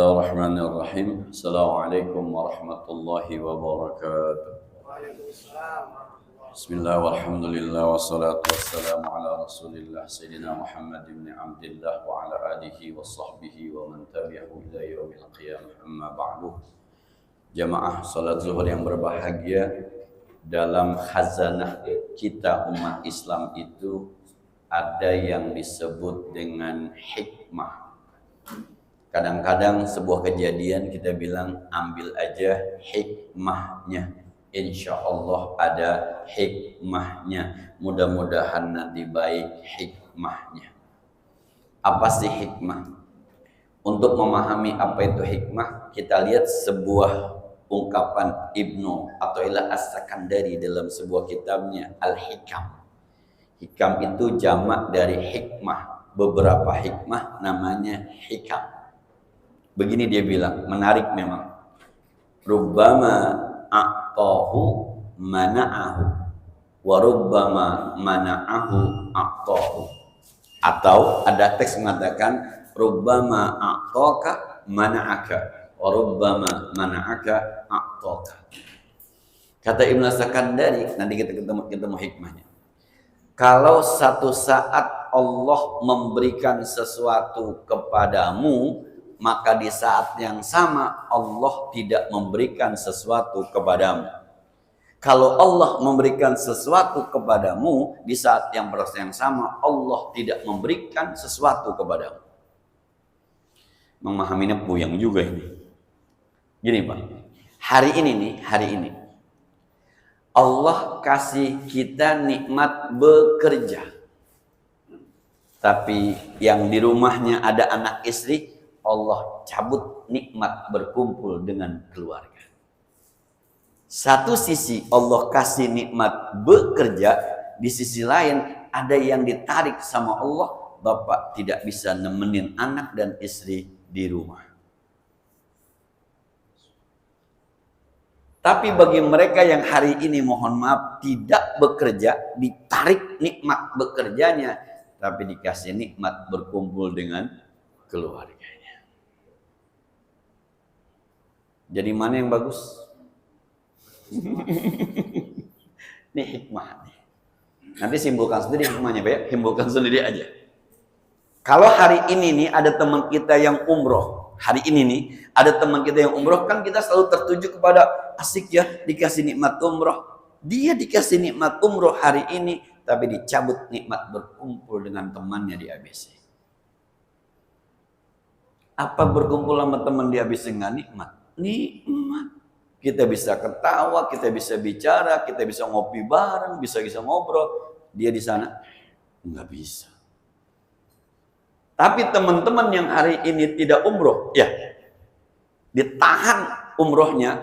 Bismillahirrahmanirrahim. Assalamualaikum warahmatullahi wabarakatuh. Bismillah walhamdulillah wassalatu wassalamu ala rasulillah Sayyidina Muhammad ibn Abdillah wa ala alihi wa sahbihi wa man tabi'ahu ila yaumil qiyamah, amma ba'du. Jamaah salat zuhur yang berbahagia, dalam khazanah kita umat Islam itu ada yang disebut dengan hikmah. Kadang-kadang sebuah kejadian kita bilang ambil aja hikmahnya, insya Allah ada hikmahnya, mudah-mudahan nanti baik hikmahnya. Apa sih hikmah? Untuk memahami apa itu hikmah, kita lihat sebuah ungkapan Ibnu Athaillah As-Sakandari dalam sebuah kitabnya Al-Hikam. Hikam itu jamak dari hikmah, beberapa hikmah namanya hikam. Begini dia bilang, menarik memang. Rubbama a'tahu mana'ahu wa rubbama mana'ahu a'tahu. Atau ada teks mengatakan rubbama a'taka mana'aka wa rubbama mana'aka a'taka. Kata Ibnu Sakandari, nanti kita ketemu hikmahnya. Kalau satu saat Allah memberikan sesuatu kepadamu, maka di saat yang sama Allah tidak memberikan sesuatu kepadamu. Kalau Allah memberikan sesuatu kepadamu, di saat yang sama Allah tidak memberikan sesuatu kepadamu. Memahaminya puyeng juga ini. Gini Pak, hari ini Allah kasih kita nikmat bekerja. Tapi yang di rumahnya ada anak istri, Allah cabut nikmat berkumpul dengan keluarga. Satu sisi Allah kasih nikmat bekerja, di sisi lain ada yang ditarik sama Allah, bapak tidak bisa nemenin anak dan istri di rumah. Tapi bagi mereka yang hari ini mohon maaf tidak bekerja, ditarik nikmat bekerjanya, tapi dikasih nikmat berkumpul dengan keluarganya. Jadi mana yang bagus? Ini hikmah. Nanti simpulkan sendiri hikmahnya, Pak. Simpulkan sendiri aja. Kalau hari ini nih ada teman kita yang umroh, hari ini nih ada teman kita yang umroh, kan kita selalu tertuju kepada asik ya dikasih nikmat umroh. Dia dikasih nikmat umroh hari ini, tapi dicabut nikmat berkumpul dengan temannya di ABC. Apa berkumpul sama teman di ABC nggak nikmat? Nikmat. Kita bisa ketawa, kita bisa bicara, kita bisa ngopi bareng, bisa ngobrol. Dia di sana nggak bisa. Tapi teman-teman yang hari ini tidak umroh, ya ditahan umrohnya,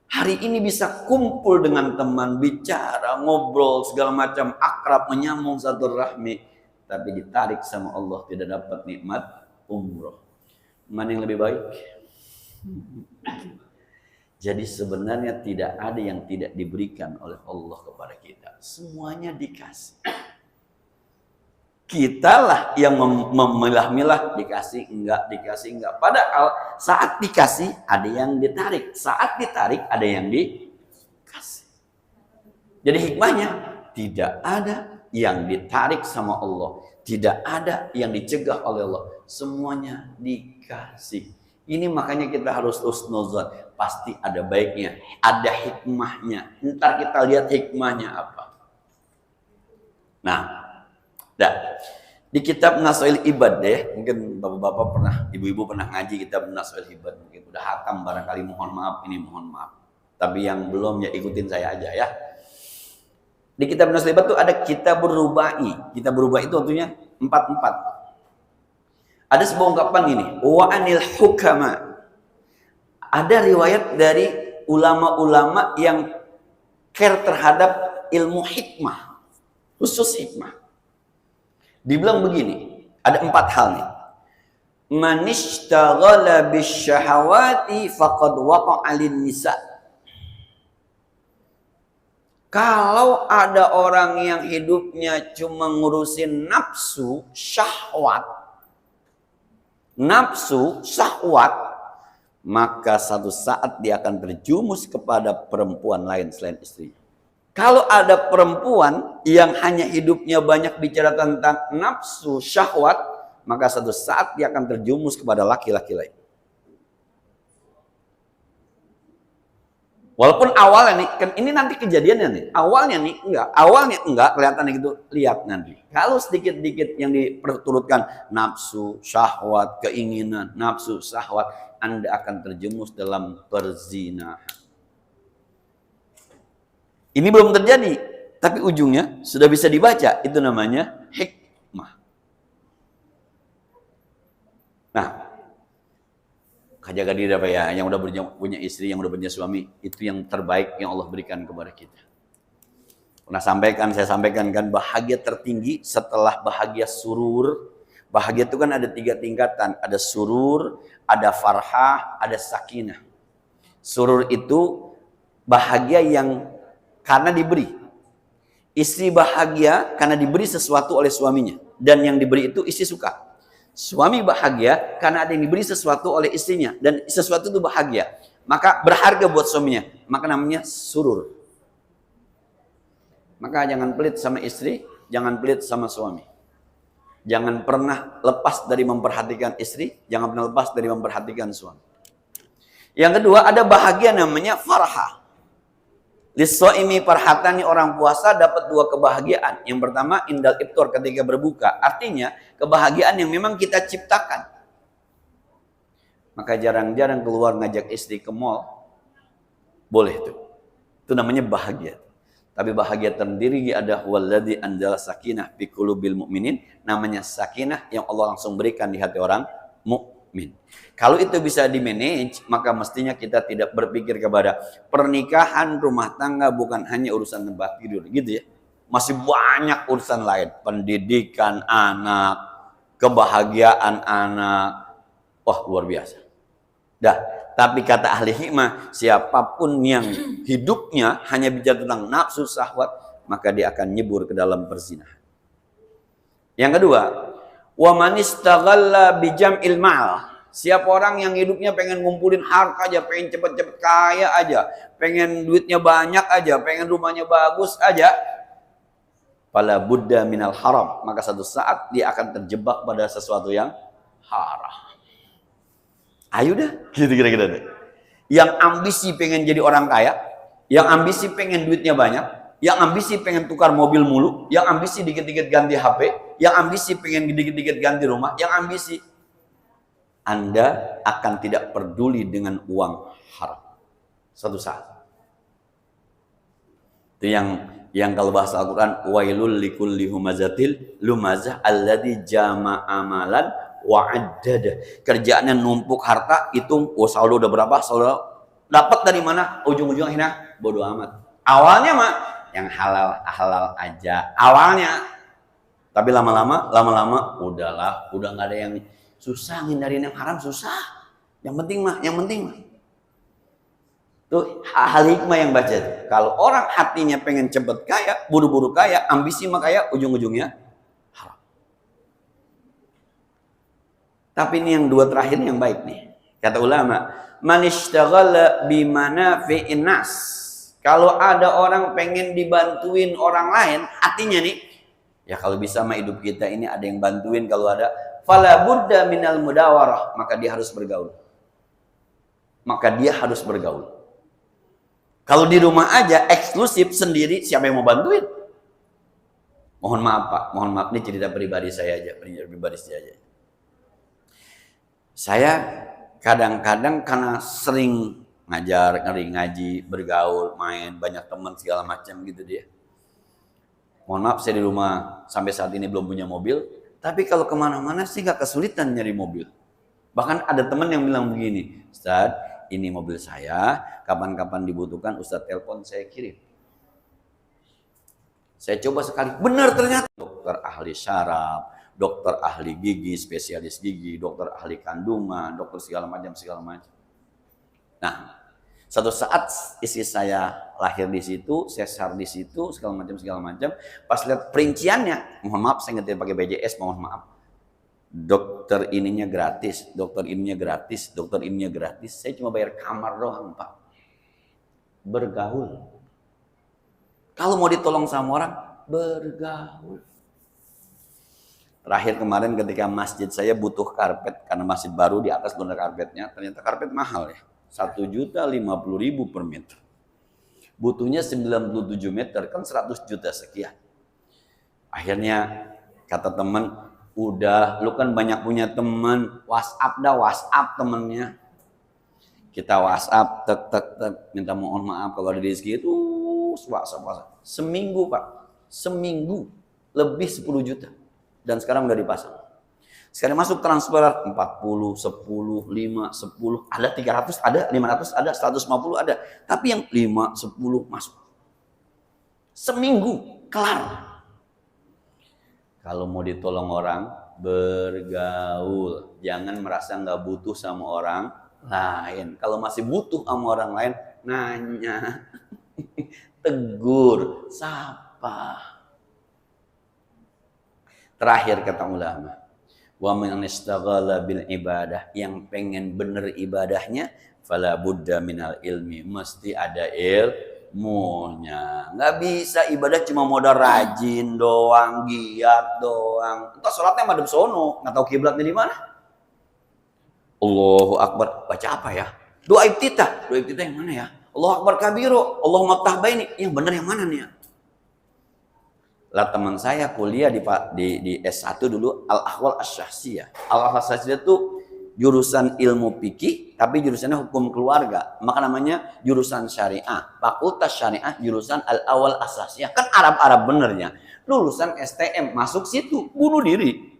hari ini bisa kumpul dengan teman, bicara, ngobrol, segala macam, akrab, menyambung satu rahmi. Tapi ditarik sama Allah, tidak dapat nikmat umroh. Mana yang lebih baik? Jadi sebenarnya tidak ada yang tidak diberikan oleh Allah kepada kita. Semuanya dikasih. Kitalah yang memilah-milah, dikasih enggak. Padahal saat dikasih ada yang ditarik. Saat ditarik ada yang dikasih. Jadi hikmahnya tidak ada yang ditarik sama Allah. Tidak ada yang dicegah oleh Allah. Semuanya dikasih. Ini makanya kita harus husnuzon. Pasti ada baiknya, ada hikmahnya. Ntar kita lihat hikmahnya apa. Nah, di kitab Nasoil Ibad deh, mungkin bapak-bapak pernah, ibu-ibu pernah ngaji kitab Nasoil Ibad, mungkin udah hatam barangkali, mohon maaf. Tapi yang belum ya ikutin saya aja ya. Di kitab Nasoil Ibad tuh ada Kitabur Rubai. Kitabur Rubai itu artinya 4. Ada sebuah ungkapan gini, wa anil hukama. Ada riwayat dari ulama-ulama yang care terhadap ilmu hikmah, khusus hikmah. Dibilang begini, ada 4 hal nih. Man ishtaghala bisyahawati faqad waqa'a lin-nisa. Kalau ada orang yang hidupnya cuma ngurusin nafsu, syahwat, maka satu saat dia akan terjumus kepada perempuan lain selain istrinya. Kalau ada perempuan yang hanya hidupnya banyak bicara tentang nafsu, syahwat, maka satu saat dia akan terjumus kepada laki-laki lain. Walaupun awalnya nih, kan ini nanti kejadiannya nih. Awalnya enggak kelihatan gitu. Lihat nanti. Kalau sedikit-sedikit yang diperturutkan nafsu, syahwat, keinginan, nafsu, syahwat, Anda akan terjerumus dalam perzinahan. Ini belum terjadi, tapi ujungnya sudah bisa dibaca. Itu namanya hikmah. Nah, jaga diri apa ya, yang udah punya istri, yang udah punya suami, itu yang terbaik yang Allah berikan kepada kita. Saya sampaikan kan, bahagia tertinggi setelah bahagia surur. Bahagia itu kan ada 3 tingkatan, ada surur, ada farhah, ada sakinah. Surur itu bahagia yang karena diberi. Istri bahagia karena diberi sesuatu oleh suaminya, dan yang diberi itu istri suka. Suami bahagia karena ada yang diberi sesuatu oleh istrinya, dan sesuatu itu bahagia, maka berharga buat suaminya, maka namanya surur. Maka jangan pelit sama istri, jangan pelit sama suami. Jangan pernah lepas dari memperhatikan istri, jangan pernah lepas dari memperhatikan suami. Yang kedua, ada bahagia namanya farhah. Lis-shaimi farhatani, orang puasa dapat 2 kebahagiaan. Yang pertama, indal iftar, ketika berbuka. Artinya, kebahagiaan yang memang kita ciptakan. Maka jarang-jarang keluar ngajak istri ke mall. Boleh tuh. Itu namanya bahagia. Tapi bahagia terdiri ada walladzi anzala sakinah fi qulubil mu'minin, namanya sakinah yang Allah langsung berikan di hati orang mukmin. Kalau itu bisa di-manage, maka mestinya kita tidak berpikir kepada pernikahan, rumah tangga bukan hanya urusan tempat tidur, gitu ya. Masih banyak urusan lain, pendidikan anak, kebahagiaan anak. Wah, luar biasa. Dah, tapi kata ahli hikmah, siapapun yang hidupnya hanya bicara tentang nafsu syahwat, maka dia akan nyebur ke dalam perzinahan. Yang kedua, wa man istaghalla bi jam'il mal. Siapa orang yang hidupnya pengen ngumpulin harta aja, pengen cepet-cepet kaya aja, pengen duitnya banyak aja, pengen rumahnya bagus aja, fala budda minal haram, maka satu saat dia akan terjebak pada sesuatu yang haram. Ayo dah, gitu kira-kira deh. Yang ambisi pengen jadi orang kaya, yang ambisi pengen duitnya banyak, yang ambisi pengen tukar mobil mulu, yang ambisi dikit-dikit ganti HP, yang ambisi pengen dikit-dikit ganti rumah, yang ambisi, Anda akan tidak peduli dengan uang haram satu saat. Itu yang kalau bahasa Al-Quran, wailul likulli humazatil lumazah alladzi jama'a amalan wa'addada. Kerjaannya numpuk harta, hitung, oh saldo udah berapa, saldo dapat dari mana, ujung-ujungnya akhirnya bodoh amat. Awalnya mah yang halal aja awalnya, tapi lama-lama udahlah, udah nggak ada yang susah ngindarin yang haram, susah. Yang penting mah tuh hal hikmah yang baca itu. Kalau orang hatinya pengen cepet kaya, buru-buru kaya, ambisi mah kaya, ujung-ujungnya haram. Tapi ini yang 2 terakhir yang baik nih. Kata ulama, man ishtaghala bi manafi'in nas. Kalau ada orang pengen dibantuin orang lain, hatinya nih, ya kalau bisa mah hidup kita ini ada yang bantuin, kalau ada fala budda minal mudawarah, maka dia harus bergaul. Kalau di rumah aja eksklusif sendiri, siapa yang mau bantuin? Mohon maaf Pak, mohon maaf, ini cerita pribadi saya aja. Saya kadang-kadang karena sering ngaji, bergaul, main, banyak teman segala macam gitu dia. Mohon maaf, saya di rumah sampai saat ini belum punya mobil, tapi kalau kemana-mana sih nggak kesulitan nyari mobil. Bahkan ada teman yang bilang begini, Ustaz, ini mobil saya, kapan-kapan dibutuhkan Ustaz telepon, saya kirim. Saya coba sekali, benar ternyata. Dokter ahli syaraf, dokter ahli gigi, spesialis gigi, dokter ahli kandungan, dokter segala macam. Nah, satu saat istri saya lahir di situ, sesar di situ, segala macam. Pas lihat perinciannya, mohon maaf saya ngetik pakai BJS, mohon maaf. Dokter ininya gratis, dokter ininya gratis, dokter ininya gratis. Saya cuma bayar kamar doang, Pak. Bergaul. Kalau mau ditolong sama orang, bergaul. Terakhir kemarin ketika masjid saya butuh karpet, karena masjid baru di atas belum ada karpetnya, ternyata karpet mahal ya. 1.050.000 per meter. Butuhnya 97 meter, kan 100 juta sekian. Akhirnya kata teman, udah lu kan banyak punya teman, WhatsApp temennya. Kita WhatsApp, tek, minta mohon maaf kalau ada rezeki itu WhatsApp. Seminggu Pak, seminggu lebih 10 juta. Dan sekarang udah dipasang. Sekarang masuk transfer 40, 10, 5, 10, ada 300, ada 500, ada 150, ada. Tapi yang 5, 10 masuk. Seminggu, kelar. Kalau mau ditolong orang, bergaul. Jangan merasa nggak butuh sama orang lain. Kalau masih butuh sama orang lain, nanya. Tegur, sapa. Terakhir kata ulama, wa man istaghala bil ibadah, yang pengen bener ibadahnya, fala budda minal ilmi, mesti ada ilmunya. Nggak bisa ibadah cuma modal rajin doang, giat doang. Entah sholatnya madhep sono, nggak tahu kiblatnya di mana. Allahu Akbar, baca apa ya? Doa iftitah yang mana ya? Allahu Akbar kabiru, Allahumma maftah baini, yang bener yang mana nih ya? Lah teman saya kuliah di S1 dulu Al-Ahwal Asy-Syakhsiyah. Al-Ahwal Asy-Syakhsiyah itu jurusan ilmu fikih tapi jurusannya hukum keluarga. Maka namanya jurusan syariah. Fakultas syariah jurusan Al-Ahwal Asy-Syakhsiyah. Kan Arab-Arab benernya. Lulusan STM masuk situ bunuh diri.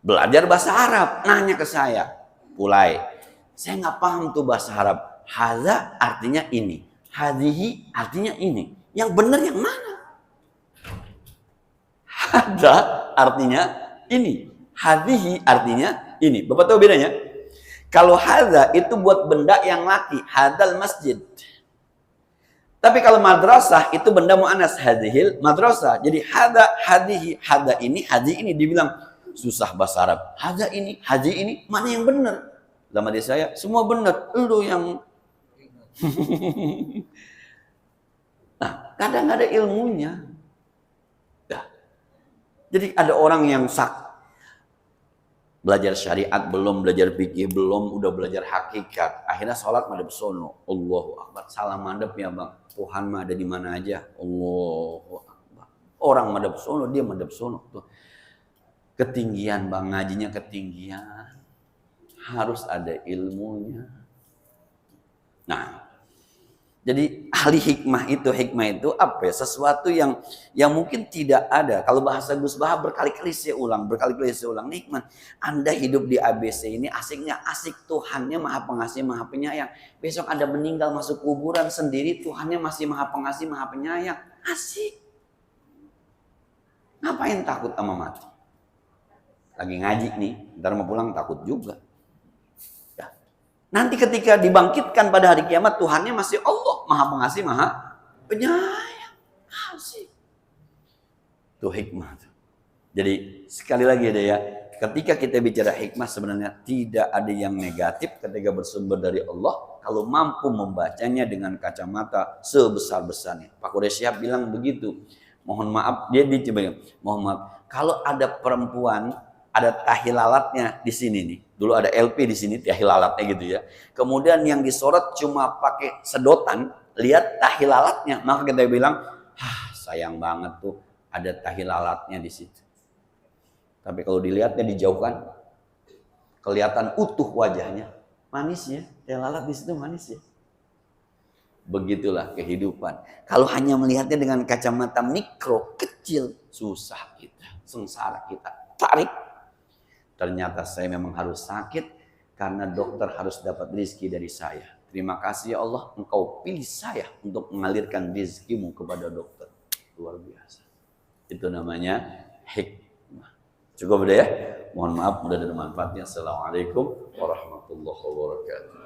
Belajar bahasa Arab, nanya ke saya. Pulai. Saya nggak paham tuh bahasa Arab. Hadza artinya ini. Hadhihi artinya ini. Yang benar yang mana? Hadza artinya ini, hadhihi artinya ini. Bapak tahu bedanya? Kalau hadza itu buat benda yang laki, hadzal masjid. Tapi kalau madrasah itu benda muannas, hadhil madrasah. Jadi hadza, hadhihi, hadza ini, hadhi ini, dibilang susah bahasa Arab. Hadza ini, hadhi ini, mana yang benar? Lama di saya semua benar, lu yang nah, kadang ada ilmunya. Jadi ada orang yang belajar syariat belum, belajar fikih belum, udah belajar hakikat. Akhirnya sholat madhep sono. Allahu Akbar. Salah madhep ya bang. Tuhan mah ada di mana aja. Allahu Akbar. Orang madhep sono, dia madhep sono. Tuh. Ketinggian bang, ngajinya ketinggian. Harus ada ilmunya. Nah. Jadi ahli hikmah itu apa ya? Sesuatu yang mungkin tidak ada. Kalau bahasa Gus Bahar berkali-kali saya ulang. Nikmat. Anda hidup di ABC ini asiknya asik, Tuhannya Maha Pengasih, Maha Penyayang. Besok Anda meninggal masuk kuburan sendiri, Tuhannya masih Maha Pengasih, Maha Penyayang. Asik. Ngapain takut sama mati? Lagi ngaji nih, ntar mau pulang takut juga. Nanti ketika dibangkitkan pada hari kiamat, Tuhannya masih Allah, Maha Pengasih, Maha Penyayang. Asik. Itu hikmah. Jadi sekali lagi ada ya, ketika kita bicara hikmah sebenarnya tidak ada yang negatif ketika bersumber dari Allah kalau mampu membacanya dengan kacamata sebesar-besarnya. Pak Quraisyah bilang begitu. Mohon maaf, dia dicoba. Mohon maaf, kalau ada perempuan ada tahi lalatnya di sini nih. Dulu ada LP di sini tahi lalatnya gitu ya. Kemudian yang disorot cuma pakai sedotan, lihat tahi lalatnya. Maka kita bilang, sayang banget tuh ada tahi lalatnya di situ. Tapi kalau dilihatnya dijauhkan, kelihatan utuh wajahnya. Manis ya, tahi lalat di situ manis ya. Begitulah kehidupan. Kalau hanya melihatnya dengan kacamata mikro, kecil, susah kita, sengsara kita. Tarik. Ternyata saya memang harus sakit karena dokter harus dapat rezeki dari saya. Terima kasih ya Allah, Engkau pilih saya untuk mengalirkan rezekimu kepada dokter. Luar biasa. Itu namanya hikmah. Cukup udah ya? Mohon maaf, mudah ada manfaatnya. Assalamualaikum warahmatullahi wabarakatuh.